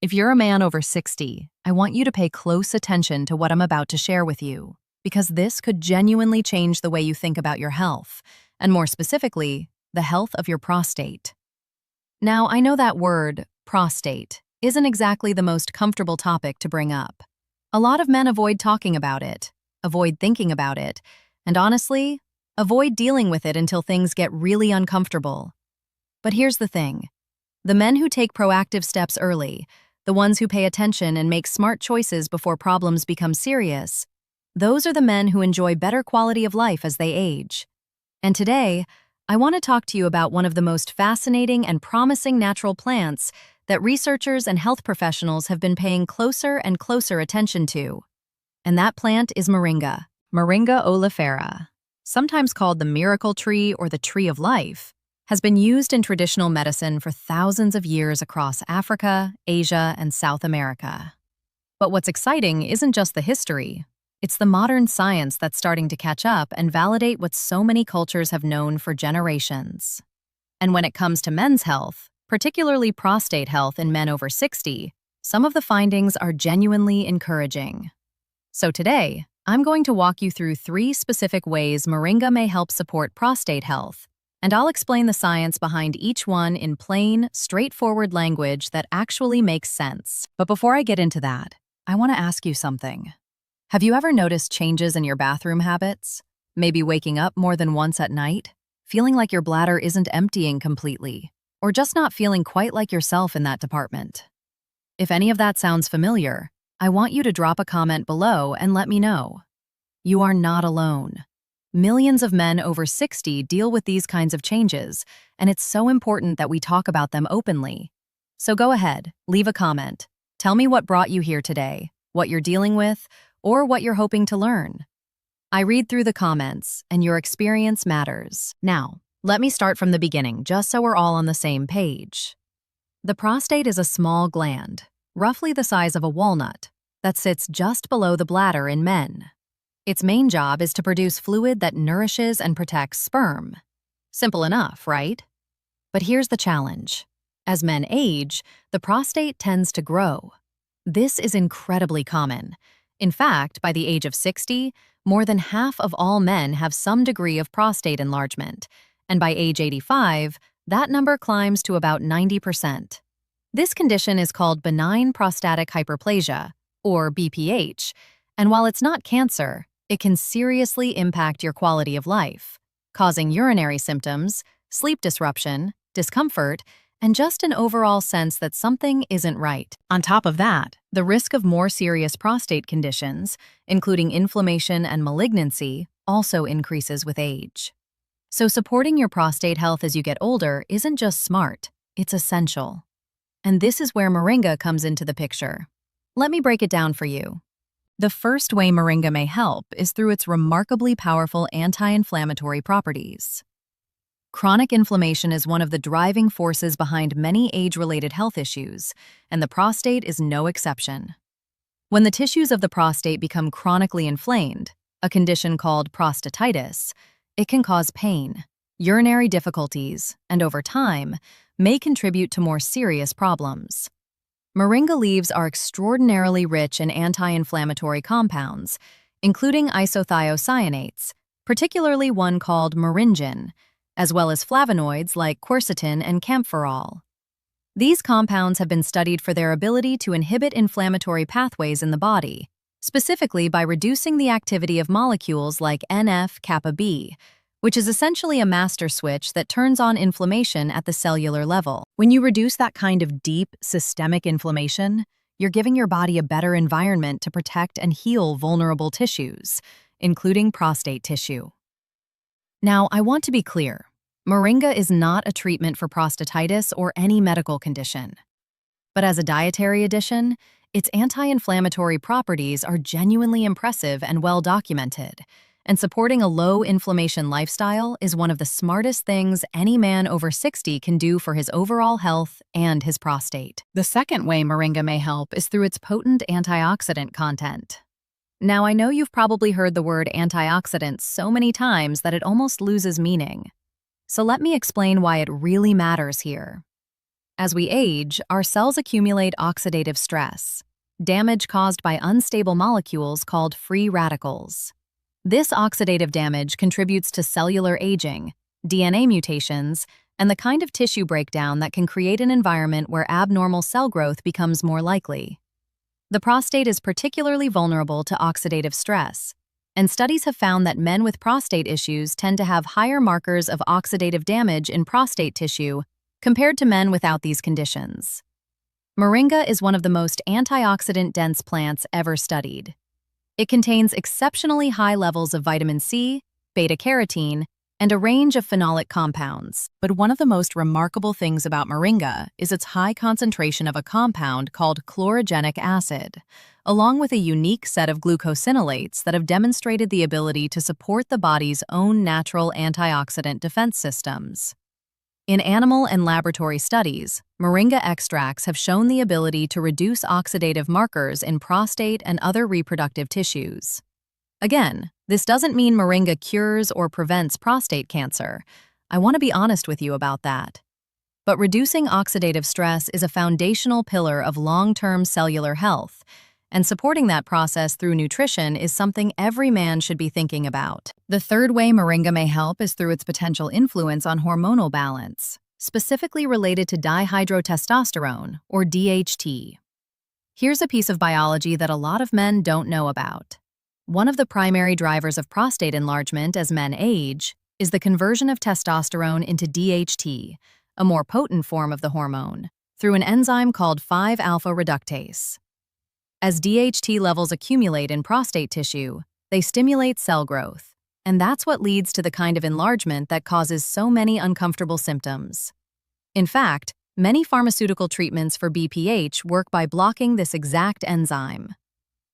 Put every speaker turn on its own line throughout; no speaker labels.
If you're a man over 60, I want you to pay close attention to what I'm about to share with you, because this could genuinely change the way you think about your health, and more specifically, the health of your prostate. Now, I know that word, prostate, isn't exactly the most comfortable topic to bring up. A lot of men avoid talking about it, avoid thinking about it, and honestly, avoid dealing with it until things get really uncomfortable. But here's the thing. The men who take proactive steps early, the ones who pay attention and make smart choices before problems become serious, those are the men who enjoy better quality of life as they age. And today, I want to talk to you about one of the most fascinating and promising natural plants that researchers and health professionals have been paying closer and closer attention to. And that plant is Moringa, Moringa oleifera, sometimes called the miracle tree or the tree of life, has been used in traditional medicine for thousands of years across Africa, Asia, and South America. But what's exciting isn't just the history. It's the modern science that's starting to catch up and validate what so many cultures have known for generations. And when it comes to men's health, particularly prostate health in men over 60, some of the findings are genuinely encouraging. So today, I'm going to walk you through 3 specific ways Moringa may help support prostate health, and I'll explain the science behind each one in plain, straightforward language that actually makes sense. But before I get into that, I want to ask you something. Have you ever noticed changes in your bathroom habits? Maybe waking up more than once at night? Feeling like your bladder isn't emptying completely? Or just not feeling quite like yourself in that department? If any of that sounds familiar, I want you to drop a comment below and let me know. You are not alone. Millions of men over 60 deal with these kinds of changes, and it's so important that we talk about them openly. So go ahead, leave a comment. Tell me what brought you here today, what you're dealing with, or what you're hoping to learn. I read through the comments, and your experience matters. Now, let me start from the beginning, just so we're all on the same page. The prostate is a small gland, roughly the size of a walnut, that sits just below the bladder in men. Its main job is to produce fluid that nourishes and protects sperm. Simple enough, right? But here's the challenge. As men age, the prostate tends to grow. This is incredibly common. In fact, by the age of 60, more than half of all men have some degree of prostate enlargement, and by age 85, that number climbs to about 90%. This condition is called benign prostatic hyperplasia, or BPH, and while it's not cancer, it can seriously impact your quality of life, causing urinary symptoms, sleep disruption, discomfort, and just an overall sense that something isn't right. On top of that, the risk of more serious prostate conditions, including inflammation and malignancy, also increases with age. So supporting your prostate health as you get older isn't just smart, it's essential. And this is where Moringa comes into the picture. Let me break it down for you. The first way Moringa may help is through its remarkably powerful anti-inflammatory properties. Chronic inflammation is one of the driving forces behind many age-related health issues, and the prostate is no exception. When the tissues of the prostate become chronically inflamed, a condition called prostatitis, it can cause pain, urinary difficulties, and over time, may contribute to more serious problems. Moringa leaves are extraordinarily rich in anti-inflammatory compounds, including isothiocyanates, particularly one called moringin, as well as flavonoids like quercetin and camphorol. These compounds have been studied for their ability to inhibit inflammatory pathways in the body, specifically by reducing the activity of molecules like NF-kappa B, which is essentially a master switch that turns on inflammation at the cellular level. When you reduce that kind of deep, systemic inflammation, you're giving your body a better environment to protect and heal vulnerable tissues, including prostate tissue. Now, I want to be clear. Moringa is not a treatment for prostatitis or any medical condition. But as a dietary addition, its anti-inflammatory properties are genuinely impressive and well documented, and supporting a low-inflammation lifestyle is one of the smartest things any man over 60 can do for his overall health and his prostate. The second way Moringa may help is through its potent antioxidant content. Now, I know you've probably heard the word antioxidant so many times that it almost loses meaning. So let me explain why it really matters here. As we age, our cells accumulate oxidative stress, damage caused by unstable molecules called free radicals. This oxidative damage contributes to cellular aging, DNA mutations, and the kind of tissue breakdown that can create an environment where abnormal cell growth becomes more likely. The prostate is particularly vulnerable to oxidative stress, and studies have found that men with prostate issues tend to have higher markers of oxidative damage in prostate tissue compared to men without these conditions. Moringa is one of the most antioxidant-dense plants ever studied. It contains exceptionally high levels of vitamin C, beta-carotene, and a range of phenolic compounds. But one of the most remarkable things about moringa is its high concentration of a compound called chlorogenic acid, along with a unique set of glucosinolates that have demonstrated the ability to support the body's own natural antioxidant defense systems. In animal and laboratory studies, moringa extracts have shown the ability to reduce oxidative markers in prostate and other reproductive tissues. Again, this doesn't mean moringa cures or prevents prostate cancer. I want to be honest with you about that. But reducing oxidative stress is a foundational pillar of long-term cellular health, and supporting that process through nutrition is something every man should be thinking about. The third way moringa may help is through its potential influence on hormonal balance, specifically related to dihydrotestosterone, or DHT. Here's a piece of biology that a lot of men don't know about. One of the primary drivers of prostate enlargement as men age is the conversion of testosterone into DHT, a more potent form of the hormone, through an enzyme called 5-alpha reductase. As DHT levels accumulate in prostate tissue, they stimulate cell growth, and that's what leads to the kind of enlargement that causes so many uncomfortable symptoms. In fact, many pharmaceutical treatments for BPH work by blocking this exact enzyme.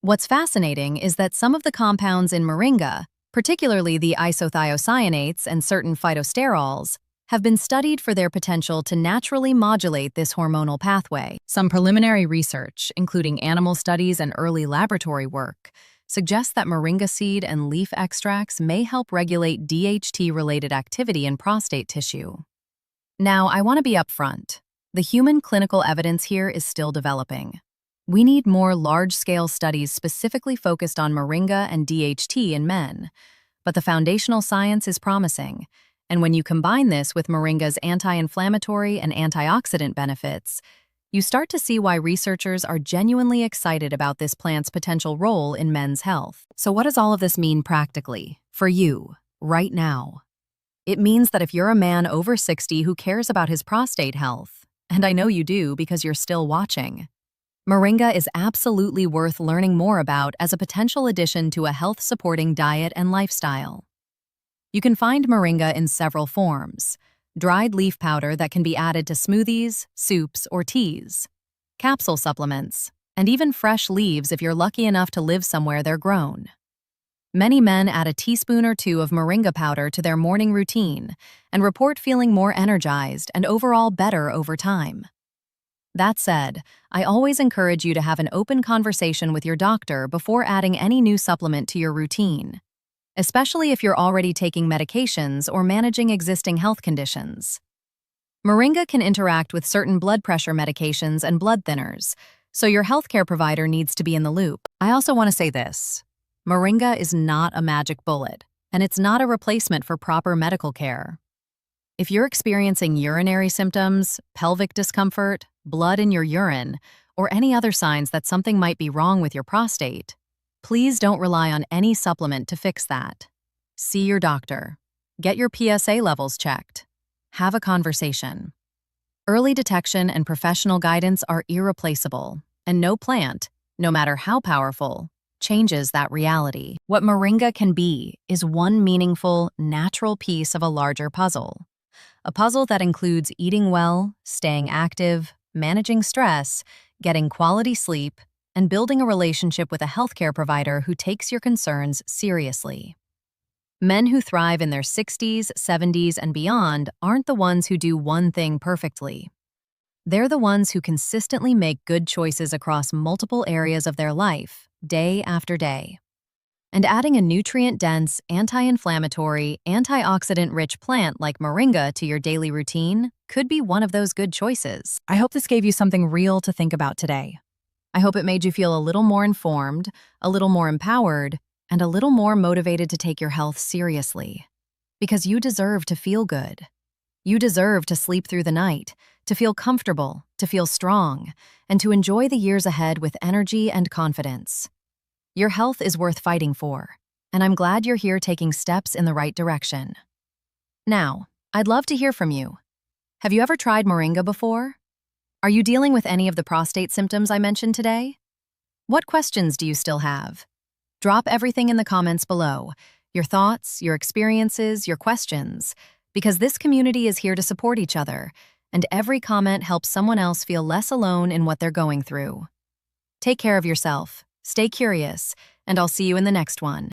What's fascinating is that some of the compounds in moringa, particularly the isothiocyanates and certain phytosterols, have been studied for their potential to naturally modulate this hormonal pathway. Some preliminary research, including animal studies and early laboratory work, suggests that moringa seed and leaf extracts may help regulate DHT-related activity in prostate tissue. Now, I want to be upfront. The human clinical evidence here is still developing. We need more large-scale studies specifically focused on moringa and DHT in men, but the foundational science is promising. And when you combine this with moringa's anti-inflammatory and antioxidant benefits, you start to see why researchers are genuinely excited about this plant's potential role in men's health. So what does all of this mean practically, for you, right now? It means that if you're a man over 60 who cares about his prostate health, and I know you do because you're still watching, moringa is absolutely worth learning more about as a potential addition to a health-supporting diet and lifestyle. You can find moringa in several forms: dried leaf powder that can be added to smoothies, soups, or teas, capsule supplements, and even fresh leaves if you're lucky enough to live somewhere they're grown. Many men add a teaspoon or two of moringa powder to their morning routine and report feeling more energized and overall better over time. That said, I always encourage you to have an open conversation with your doctor before adding any new supplement to your routine, especially if you're already taking medications or managing existing health conditions. Moringa can interact with certain blood pressure medications and blood thinners, so your healthcare provider needs to be in the loop. I also want to say this: moringa is not a magic bullet, and it's not a replacement for proper medical care. If you're experiencing urinary symptoms, pelvic discomfort, blood in your urine, or any other signs that something might be wrong with your prostate, please don't rely on any supplement to fix that. See your doctor. Get your PSA levels checked. Have a conversation. Early detection and professional guidance are irreplaceable, and no plant, no matter how powerful, changes that reality. What moringa can be is one meaningful, natural piece of a larger puzzle. A puzzle that includes eating well, staying active, managing stress, getting quality sleep, and building a relationship with a healthcare provider who takes your concerns seriously. Men who thrive in their 60s, 70s, and beyond aren't the ones who do one thing perfectly. They're the ones who consistently make good choices across multiple areas of their life, day after day. And adding a nutrient-dense, anti-inflammatory, antioxidant-rich plant like Moringa to your daily routine could be one of those good choices. I hope this gave you something real to think about today. I hope it made you feel a little more informed, a little more empowered, and a little more motivated to take your health seriously. Because you deserve to feel good. You deserve to sleep through the night, to feel comfortable, to feel strong, and to enjoy the years ahead with energy and confidence. Your health is worth fighting for, and I'm glad you're here taking steps in the right direction. Now, I'd love to hear from you. Have you ever tried Moringa before? Are you dealing with any of the prostate symptoms I mentioned today? What questions do you still have? Drop everything in the comments below, your thoughts, your experiences, your questions, because this community is here to support each other, and every comment helps someone else feel less alone in what they're going through. Take care of yourself, stay curious, and I'll see you in the next one.